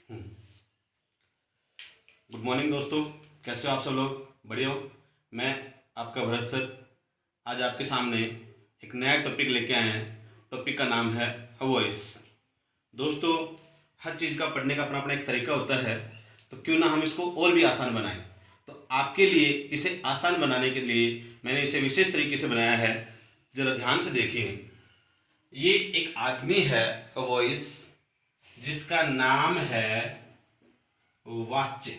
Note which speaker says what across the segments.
Speaker 1: Good morning दोस्तों, कैसे हो आप सब लोग? बढ़िया हो? मैं आपका भरत सर आज आपके सामने एक नया टॉपिक लेके आए हैं। टॉपिक का नाम है वॉइस। दोस्तों, हर चीज़ का पढ़ने का अपना अपना एक तरीका होता है, तो क्यों ना हम इसको और भी आसान बनाएं। तो आपके लिए इसे आसान बनाने के लिए मैंने इसे विशेष तरीके से बनाया है। ज़रा ध्यान से देखिए। ये एक आदमी है वॉइस, जिसका नाम है वाच्य।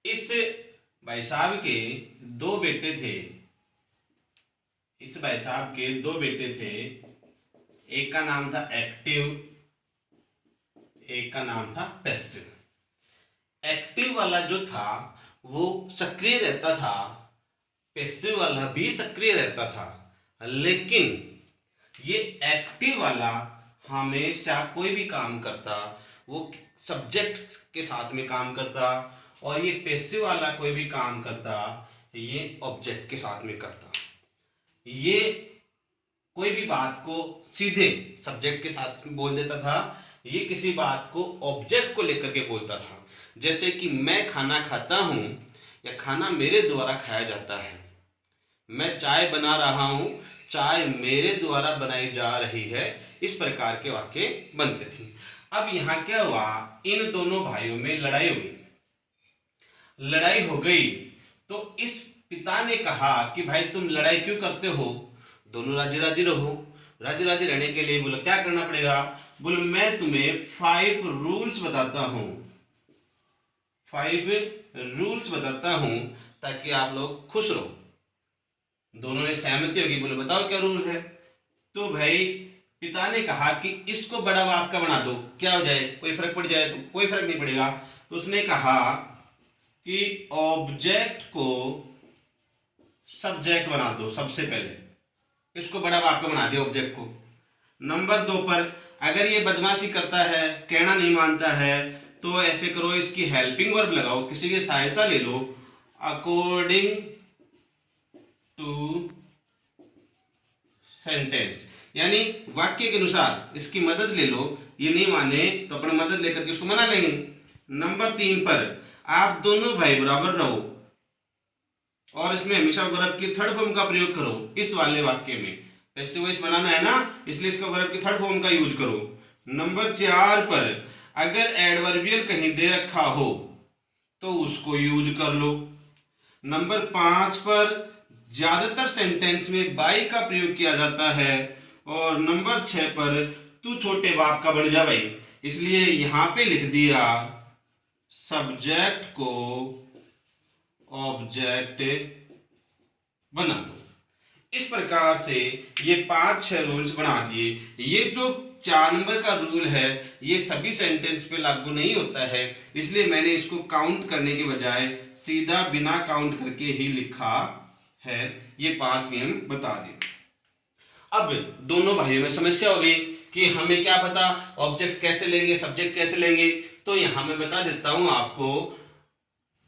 Speaker 1: इस भाई साहब के दो बेटे थे। इस भाई साहब के दो बेटे थे। एक का नाम था एक्टिव, एक का नाम था पैसिव। एक्टिव वाला जो था वो सक्रिय रहता था, पैसिव वाला भी सक्रिय रहता था। लेकिन ये एक्टिव वाला हमेशा कोई भी काम करता वो सब्जेक्ट के साथ में काम करता, और ये पैसिव वाला कोई भी काम करता ये ऑब्जेक्ट के साथ में करता। ये कोई भी बात को सीधे सब्जेक्ट के साथ में बोल देता था, ये किसी बात को ऑब्जेक्ट को लेकर के बोलता था। जैसे कि मैं खाना खाता हूं या खाना मेरे द्वारा खाया जाता है। मैं चाय बना रहा हूं, चाय मेरे द्वारा बनाई जा रही है। इस प्रकार के वाक्य बनते थे। अब यहां क्या हुआ, इन दोनों भाइयों में लड़ाई हुई। लड़ाई हो गई तो इस पिता ने कहा कि भाई तुम लड़ाई क्यों करते हो, दोनों राजी राजी रहो। राजी राजी रहने के लिए बोला क्या करना पड़ेगा, बोले मैं तुम्हें 5 रूल्स बताता हूं। 5 रूल्स बताता हूं ताकि आप लोग खुश रहो। दोनों ने सहमति होगी, बोले बताओ क्या रूल है। तो भाई पिता ने कहा कि इसको बड़ा बाप का बना दो, क्या हो जाए, कोई फर्क पड़ जाए? तो कोई फर्क नहीं पड़ेगा। तो उसने कहा कि ऑब्जेक्ट को सब्जेक्ट बना दो। सबसे पहले इसको बड़ा बाप का बना दिया ऑब्जेक्ट को। नंबर 2 पर अगर ये बदमाशी करता है, कहना नहीं मानता है, तो ऐसे करो, इसकी हेल्पिंग वर्ब लगाओ, किसी की सहायता ले लो। अकॉर्डिंग टू सेंटेंस, यानी वाक्य के अनुसार इसकी मदद ले लो। ये नहीं माने तो अपनी मदद लेकर के इसको मना लेंगे। नंबर 3 पर आप दोनों भाई बराबर रहो, और इसमें हमेशा वर्ब की थर्ड फॉर्म का प्रयोग करो। इस वाले वाक्य में पैसिव वॉइस बनाना है ना, इसलिए इसका वर्ब की थर्ड फॉर्म का यूज करो। नंबर 4 पर अगर एडवर्बियल कहीं दे रखा हो तो उसको यूज कर लो। नंबर 5 पर ज्यादातर सेंटेंस में बाई का प्रयोग किया जाता है। और नंबर 6 पर तू छोटे बाप का बन जा भाई, इसलिए यहां पे लिख दिया सब्जेक्ट को ऑब्जेक्ट बना दो। इस प्रकार से ये 5-6 रूल्स बना दिए। ये जो 4 नंबर का रूल है ये सभी सेंटेंस पे लागू नहीं होता है, इसलिए मैंने इसको काउंट करने के बजाय सीधा बिना काउंट करके ही लिखा है। ये 5 नियम बता दिए। अब दोनों भाइयों में समस्या हो गई कि हमें क्या पता ऑब्जेक्ट कैसे लेंगे, सब्जेक्ट कैसे लेंगे। तो यहां मैं बता देता हूं आपको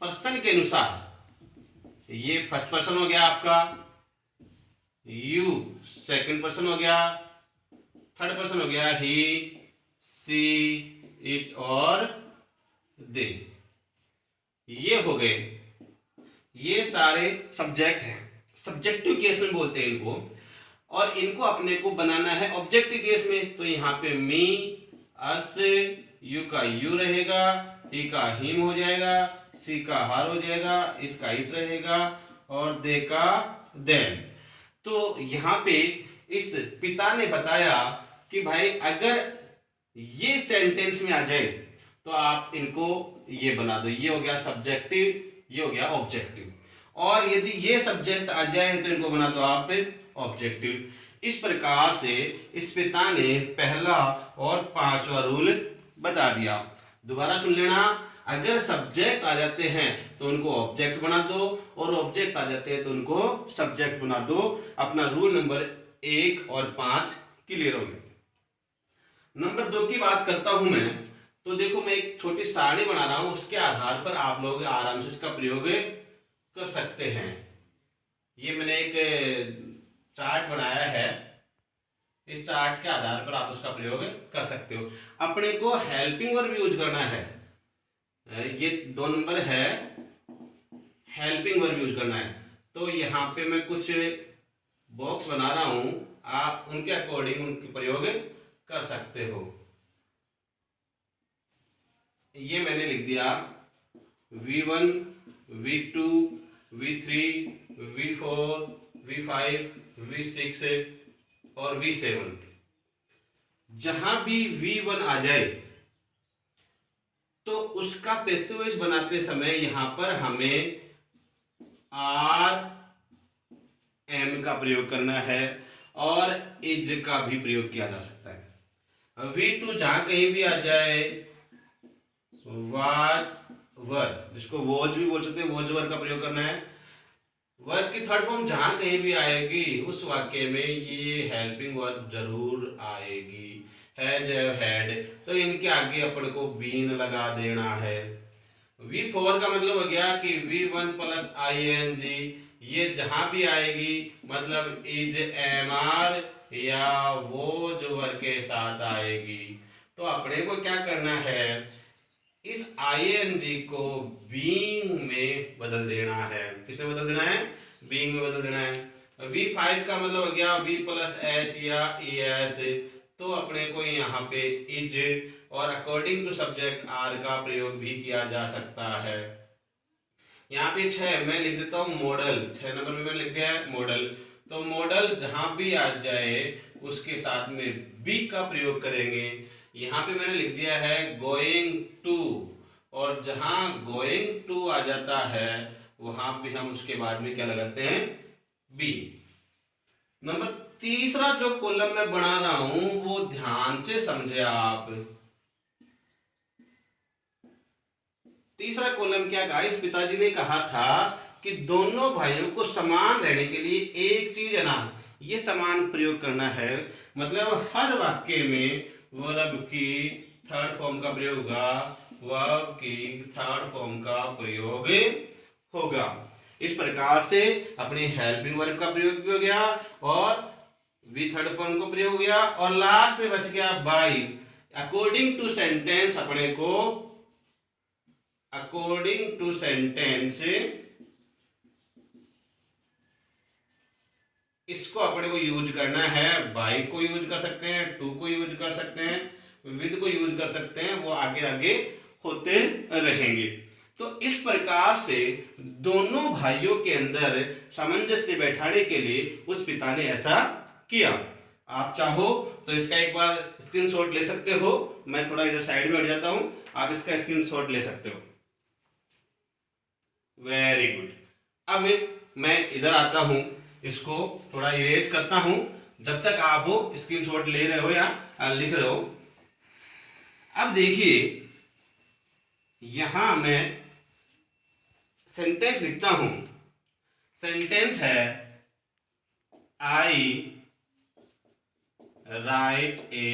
Speaker 1: पर्सन के अनुसार। ये फर्स्ट पर्सन हो गया आपका, यू सेकंड पर्सन हो गया, थर्ड पर्सन हो गया ही, सी, इट और दे। ये हो गए, ये सारे सब्जेक्ट हैं। सब्जेक्टिव केस में बोलते हैं इनको, और इनको अपने को बनाना है ऑब्जेक्टिव केस में। तो यहाँ पे मी, अस, यू का यू रहेगा, ही का हिम हो जाएगा, सी का हार हो जाएगा, इट का इट रहेगा, और दे का देम। तो यहाँ पे इस पिता ने बताया कि भाई अगर ये सेंटेंस में आ जाए तो आप इनको ये बना दो। ये हो गया सब्जेक्टिव, ये हो गया ऑब्जेक्टिव। और यदि ये सब्जेक्ट आ जाए तो इनको बना दो आप ऑब्जेक्टिव। इस प्रकार से इस पिता ने पहला और 5वां रूल बता दिया। दोबारा सुन लेना, अगर सब्जेक्ट आ जाते हैं तो उनको ऑब्जेक्ट बना दो, और ऑब्जेक्ट आ जाते हैं तो उनको सब्जेक्ट बना दो। अपना रूल नंबर 1 और 5 क्लियर हो गया। नंबर 2 की बात करता हूं मैं। तो देखो मैं एक छोटी सारणी बना रहा हूं, उसके आधार पर आप लोग आराम से इसका प्रयोग कर सकते हैं। ये मैंने एक चार्ट बनाया है, इस चार्ट के आधार पर आप उसका प्रयोग कर सकते हो। अपने को हेल्पिंग वर्ब यूज करना है, ये 2 नंबर है, हेल्पिंग वर्ब यूज करना है। तो यहाँ पे मैं कुछ बॉक्स बना रहा हूं, आप उनके अकॉर्डिंग उनके प्रयोग कर सकते हो। ये मैंने लिख दिया V1, V2, V3, V4, V5, V6 और V7। जहां भी V1 आ जाए तो उसका पैसिव वॉइस बनाते समय यहां पर हमें आर एम का प्रयोग करना है और इज का भी प्रयोग किया जा सकता है। V2 जहां कहीं भी आ जाए, वाज वर, जिसको वॉज भी बोल सकते हैं, वॉज वर का प्रयोग करना है। वर्ब की थर्ड फॉर्म जहां कहीं भी आएगी उस वाक्य में ये हेल्पिंग वर्ब जरूर आएगी। हैज, हैड, तो इनके आगे अपन को बीन लगा देना है। V4 का मतलब हो गया कि V1 प्लस ING, ये जहां भी आएगी मतलब इज, एम आर या वो जो वर्ग के साथ आएगी। तो अपने को क्या करना है, इस ING को बीइंग में बदल देना है। किसमें बदल देना है, बीइंग में बदल देना है। V5 का मतलब हो गया V प्लस एस या ES, तो अपने को यहाँ पे इज और अकॉर्डिंग टू सब्जेक्ट आर का प्रयोग भी किया जा सकता है। यहाँ पे 6 मैं लिख देता हूँ मॉडल, 6 नंबर में मैंने लिख दिया है मॉडल। तो मॉडल जहां भी आ जाए उसके साथ में बी का प्रयोग करेंगे। यहाँ पे मैंने लिख दिया है गोइंग टू, और जहां गोइंग टू आ जाता है वहां पे हम उसके बाद में क्या लगाते हैं, बी। नंबर तीसरा जो कॉलम मैं बना रहा हूं वो ध्यान से समझे आप। तीसरा कॉलम क्या, गाइस, पिताजी ने कहा था कि दोनों भाइयों को समान रहने के लिए एक चीज है ना, ये समान प्रयोग करना है। मतलब हर वाक्य में वर्ब की थर्ड फॉर्म का प्रयोग होगा, वर्ब की थर्ड फॉर्म का प्रयोग होगा। इस प्रकार से अपने हेल्पिंग वर्ब का प्रयोग भी हो गया और वी थर्ड फॉर्म को प्रयोग हो गया, और लास्ट में बच गया बाई। अकॉर्डिंग टू सेंटेंस अपने को, अकॉर्डिंग टू सेंटेंस इसको अपने को यूज करना है। बाई को यूज कर सकते हैं, टू को यूज कर सकते हैं, विद को यूज कर सकते हैं, वो आगे आगे होते रहेंगे। तो इस प्रकार से दोनों भाइयों के अंदर सामंजस्य बैठाने के लिए उस पिता ने ऐसा किया। आप चाहो तो इसका एक बार स्क्रीनशॉट ले सकते हो, मैं थोड़ा इधर साइड में हट जाता हूं, आप इसका स्क्रीनशॉट ले सकते हो। Very good. अब मैं इधर आता हूं, इसको थोड़ा इरेज करता हूं, जब तक आप वो स्क्रीनशॉट ले रहे हो या लिख रहे हो। अब देखिए यहां मैं सेंटेंस लिखता हूं, सेंटेंस है आई राइट ए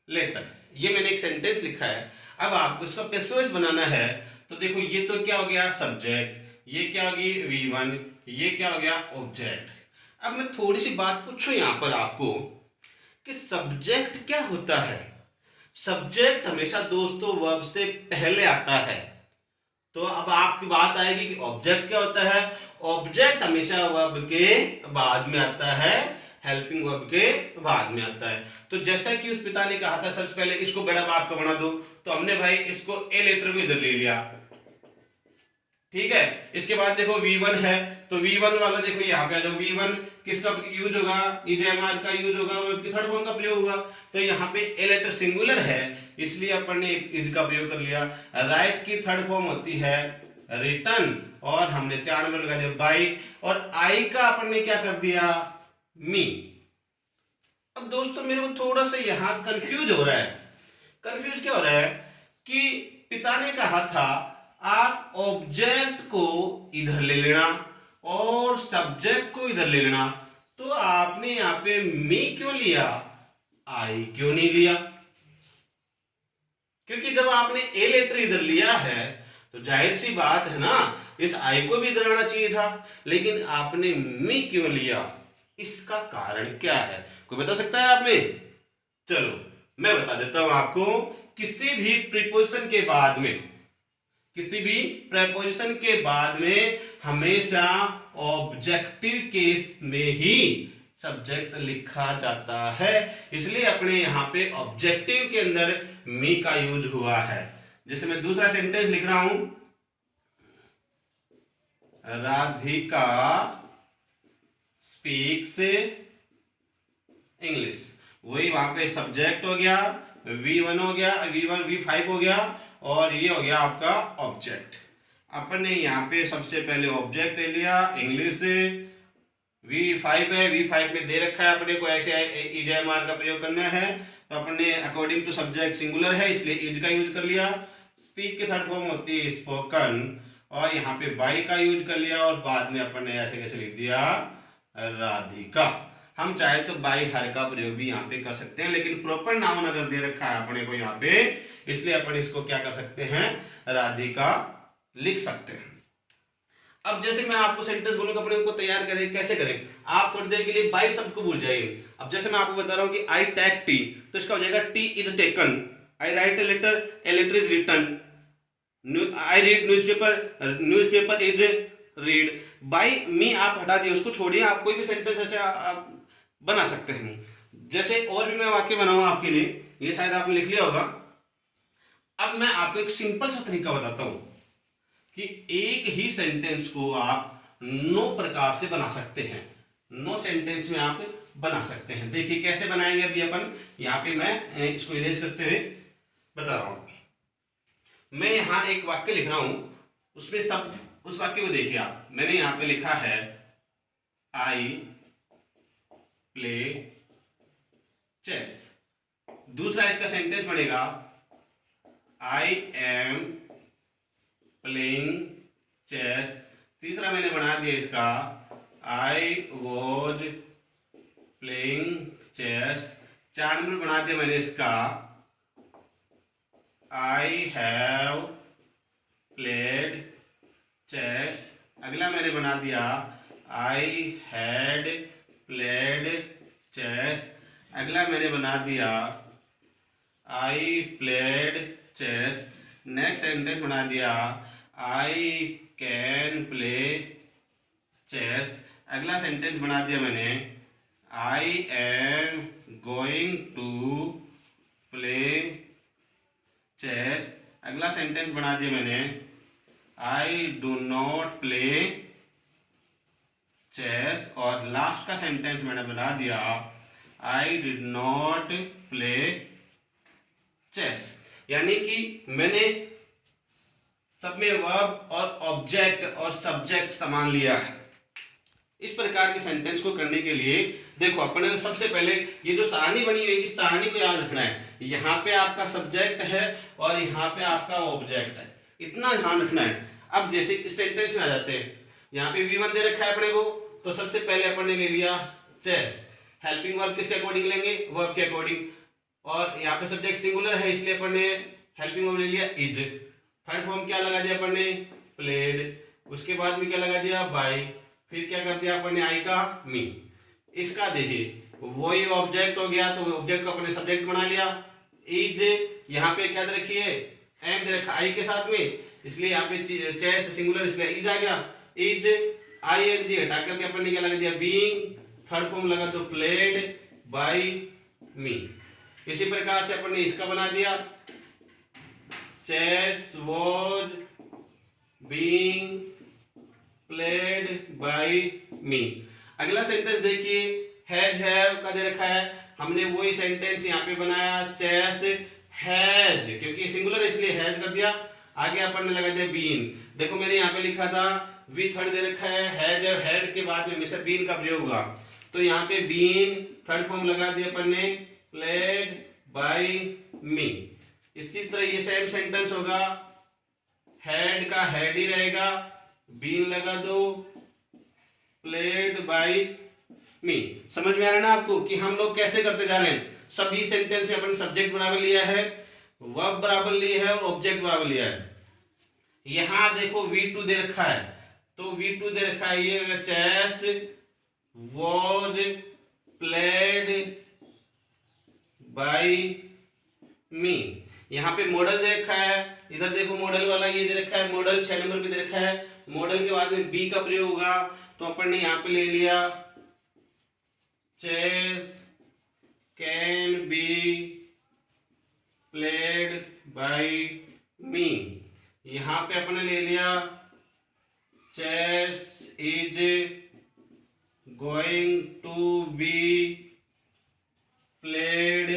Speaker 1: लेटर। ये मैंने एक सेंटेंस लिखा है। अब आपको इसका पैसिव वॉइस बनाना है, तो देखो ये तो क्या हो गया सब्जेक्ट, ये क्या होगी V1, ये क्या हो गया ऑब्जेक्ट। अब मैं थोड़ी सी बात पूछूं यहां पर आपको कि सब्जेक्ट क्या होता है। सब्जेक्ट हमेशा दोस्तों वर्ब से पहले आता है। तो अब आपकी बात आएगी कि ऑब्जेक्ट क्या होता है। ऑब्जेक्ट हमेशा वर्ब के बाद में आता है, हेल्पिंग वर्ब के बाद में आता है। तो जैसा कि उस पिता ने कहा था सबसे पहले इसको बड़ा बाप का बना दो, तो हमने भाई इसको ए लेटर को इधर ले लिया, ठीक है। इसके बाद देखो V1 है, तो V1 वाला देखो यहाँ पे आ जाओ, V1 किसका यूज होगा, इजेएमआर का यूज होगा, वर्ब की थर्ड फॉर्म का प्रयोग होगा। तो यहाँ पे ए लेटर सिंगुलर है इसलिए अपन ने इज का प्रयोग कर लिया। राइट की थर्ड फॉर्म होती है रिटर्न, और हमने 4 नंबर लगा दिया बाई, और आई का अपन ने क्या कर दिया मी। अब दोस्तों मेरे को थोड़ा सा यहाँ कंफ्यूज हो रहा है। कंफ्यूज क्या हो रहा है कि पिता ने कहा था आप ऑब्जेक्ट को इधर ले लेना और सब्जेक्ट को इधर ले लेना, तो आपने यहां पे मी क्यों लिया, आई क्यों नहीं लिया। क्योंकि जब आपने ए लेटर इधर लिया है तो जाहिर सी बात है ना, इस आई को भी इधर आना चाहिए था, लेकिन आपने मी क्यों लिया। इसका कारण क्या है, कोई बता सकता है आप में? चलो मैं बता देता हूं आपको। किसी भी प्रीपोजिशन के बाद में, किसी भी प्रीपोजिशन के बाद में हमेशा ऑब्जेक्टिव केस में ही सब्जेक्ट लिखा जाता है, इसलिए अपने यहां पे ऑब्जेक्टिव के अंदर मी का यूज हुआ है। जैसे मैं दूसरा सेंटेंस लिख रहा हूं, राधिका स्पीक्स इंग्लिश, वही वहां पे सब्जेक्ट हो गया, V1 हो गया, V1 V5 हो गया, और ये हो गया आपका ऑब्जेक्ट। अपन ने यहाँ पे सबसे पहले ऑब्जेक्ट ले लिया, इंग्लिश V5 है, V5 में दे रखा है अपने को ऐसे इज एम आर का प्रयोग करना है, तो अपन ने अकॉर्डिंग टू सब्जेक्ट सिंगुलर है इसलिए इज का यूज कर लिया। स्पीक की थर्ड फॉर्म होती है स्पोकन, और यहाँ पे बाई का यूज कर लिया, और बाद में अपन ने ऐसे कैसे लिख दिया राधिका। हम चाहे तो बाई हर का प्रयोग भी यहाँ पे कर सकते हैं, लेकिन प्रॉपर नाउन अगर दे रखा है अपने को यहाँ पे, इसलिए अपन इसको क्या कर सकते हैं, राधिका लिख सकते हैं। अब जैसे मैं आपको सेंटेंस बोलूंगा, अपने उनको तैयार करें, कैसे करें? आप थोड़ी देर के लिए बाई शब्द को भूल जाइए। अब जैसे मैं आपको बता रहा हूं कि आई टेक टी, तो इसका हो जाएगा tea is taken. I write a letter is written. I read newspaper is read. By me आप हटा दिए, उसको छोड़िए, आप कोई भी सेंटेंस ऐसे आप बना सकते हैं। जैसे और भी मैं वाक्य बनाऊंगा आपके लिए, ये शायद आपने लिख लिया होगा। अब मैं आपको एक सिंपल सा तरीका बताता हूं कि एक ही सेंटेंस को आप 9 प्रकार से बना सकते हैं, 9 सेंटेंस में आप बना सकते हैं। देखिए कैसे बनाएंगे अभी अपन, यहाँ पे मैं इसको इरेज करते हुए बता रहा हूं। मैं यहाँ एक वाक्य लिख रहा हूं, उसमें सब उस वाक्य को देखिए आप। मैंने यहाँ पे लिखा है आई प्ले चेस। दूसरा इसका सेंटेंस बनेगा आई एम प्लेइंग चेस। तीसरा मैंने बना दिया इसका I was playing chess. 4 number बना दिया मैंने इसका आई हैव प्लेड चेस। अगला मैंने बना दिया आई हैड प्लेड चेस। अगला मैंने बना दिया I played chess. Next sentence बना दिया आई कैन प्ले चेस। अगला सेंटेंस बना दिया मैंने I am going to play chess. अगला सेंटेंस बना दिया मैंने I do not play chess. और लास्ट का सेंटेंस मैंने बना दिया I did not play chess. यानी कि मैंने सब में वर्ब और ऑब्जेक्ट और सब्जेक्ट समान लिया है। इस प्रकार के सेंटेंस को करने के लिए देखो अपन सबसे पहले ये जो सारणी बनी हुई है, इस सारणी को याद रखना है। यहाँ पे आपका सब्जेक्ट है और यहाँ पे आपका ऑब्जेक्ट है, इतना ध्यान रखना है। अब जैसे इस सेंटेंस में आ जाते हैं, यहाँ पे V1 दे रखा है अपने को, तो सबसे पहले अपन ने ले लिया चेस। हेल्पिंग वर्ब किसके अकॉर्डिंग लेंगे, वर्ब के अकॉर्डिंग। और यहाँ पे सब्जेक्ट सिंगुलर है इसलिए अपन ने हेल्पिंग वर्ब ले लिया इज। थर्ड फॉर्म क्या लगा दिया अपन ने, प्लेड। उसके बाद में क्या लगा दिया, बाई। फिर क्या कर दिया अपन ने, आई का मी। इसका देखिए वही ऑब्जेक्ट हो गया, तो ऑब्जेक्ट को अपने सब्जेक्ट बना लिया। इज यहाँ पे क्या दे रखी है, एम दे रखा आई के साथ में, इसलिए यहाँ पे चेस सिंगुलर इसलिए इज आ गया। इज आई एन जी हटा करके अपन ने क्या लगा दिया, बीइंग। थर्ड फॉर्म लगा दो प्लेड बाई मी। इसी प्रकार से अपन ने इसका बना दिया chess was being played by me. अगला सेंटेंस देखिए हैज हैव का दे रखा है, हमने वही सेंटेंस यहाँ पे बनाया चेस हैज, क्योंकि सिंगुलर इसलिए हैज कर दिया। आगे अपन ने लगा दिया बीन। देखो मैंने यहाँ पे लिखा था वी थर्ड दे रखा है, हैज और हैड के बाद में हमेशा बीन का प्रयोग होगा, तो यहाँ पे बीन थर्ड फॉर्म लगा दिया अपन ने प्लेड बाई मी। इसी तरह ये सेम सेंटेंस होगा, हैड का हैड ही रहेगा, बीन लगा दो प्लेड बाई मी। समझ में आ रहा है ना आपको कि हम लोग कैसे करते जा रहे हैं। सभी सेंटेंस में अपन सब्जेक्ट बराबर लिया है, वर्ब बराबर लिया है और ऑब्जेक्ट बराबर लिया है। यहां देखो V2 दे रखा है, तो V2 दे रखा है ये chess was played by me. यहाँ पे मॉडल दे रखा है, इधर देखो मॉडल वाला ये दे रखा है, मॉडल 6 नंबर पे दे रखा है। मॉडल के बाद में बी का प्रयोग होगा, तो अपन ने यहाँ पे ले लिया chess can be played by me. यहाँ पे अपन ने ले लिया chess is going to be played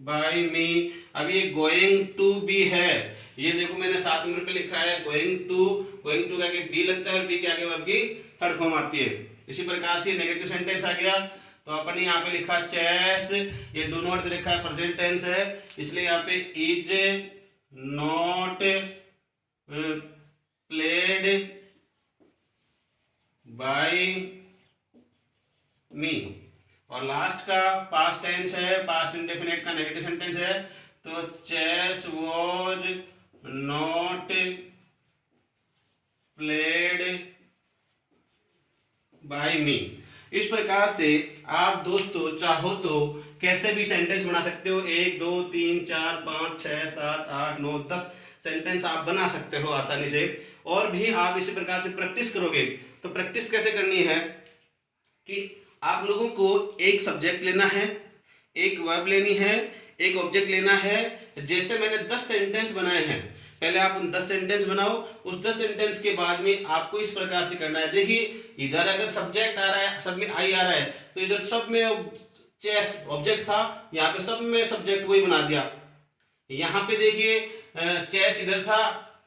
Speaker 1: by me. अब ये गोइंग टू बी है, ये देखो मैंने 7 नंबर पे लिखा है गोइंग टू के आगे बी लगता है और बी के आगे वर्ब की थर्ड फॉर्म आती है। इसी प्रकार से नेगेटिव सेंटेंस आ गया, तो अपन ने यहाँ पे लिखा चेस, ये डू नॉट दे रखा है, प्रेजेंट टेंस है, इसलिए यहाँ पे is not played by me. और लास्ट का पास्ट टेंस है, पास्ट इंडेफिनिट का नेगेटिव सेंटेंस है, तो chess was not played by me. इस प्रकार से आप दोस्तों चाहो तो कैसे भी सेंटेंस बना सकते हो, 1 2 3 4 5 6 7 8 9 10 सेंटेंस आप बना सकते हो आसानी से। और भी आप इसी प्रकार से प्रैक्टिस करोगे, तो प्रैक्टिस कैसे करनी है कि आप लोगों को एक सब्जेक्ट लेना है, एक वर्ब लेनी है, एक ऑब्जेक्ट लेना है। जैसे मैंने 10 सेंटेंस बनाए हैं, पहले आप उन 10 सेंटेंस बनाओ, उस 10 सेंटेंस के बाद में आपको इस प्रकार से करना है। देखिए इधर अगर सब्जेक्ट आ रहा है, सब में आई आ रहा है, तो इधर सब में चेस ऑब्जेक्ट था, यहाँ पे सब में सब्जेक्ट वही बना दिया। यहाँ पे देखिए चेस इधर था,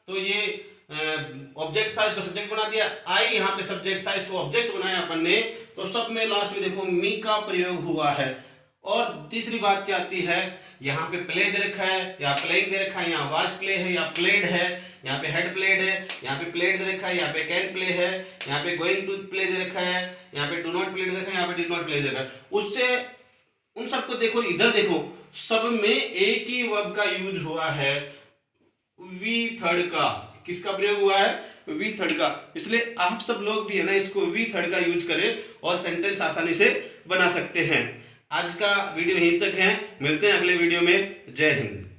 Speaker 1: तो ये ऑब्जेक्ट था, इसको सब्जेक्ट बना दिया। आई यहाँ पे सब्जेक्ट था, इसको ऑब्जेक्ट बनाया अपन ने, तो सब में लास्ट में देखो मी का प्रयोग हुआ है। और तीसरी बात क्या आती है, यहाँ पे प्ले दे रखा है, यहाँ प्लेइंग दे रखा है, यहाँ वाच प्ले है, यहाँ प्लेड है, यहाँ पे हेड प्लेड है, यहाँ पे प्लेड दे रखा है, यहाँ पे कैन प्ले है, यहाँ पे गोइंग टू प्ले दे रखा है, यहाँ पे डू नॉट प्ले दे रखा है, यहाँ पे डिड नॉट प्ले दे रखा है। उससे उन सबको देखो, इधर देखो, सब में एक ही वर्ब का यूज हुआ है, वी थर्ड का। किसका प्रयोग हुआ है, वी थर्ड का। इसलिए आप सब लोग भी है ना इसको वी थर्ड का यूज करें और सेंटेंस आसानी से बना सकते हैं। आज का वीडियो यहीं तक है, मिलते हैं अगले वीडियो में। जय हिंद।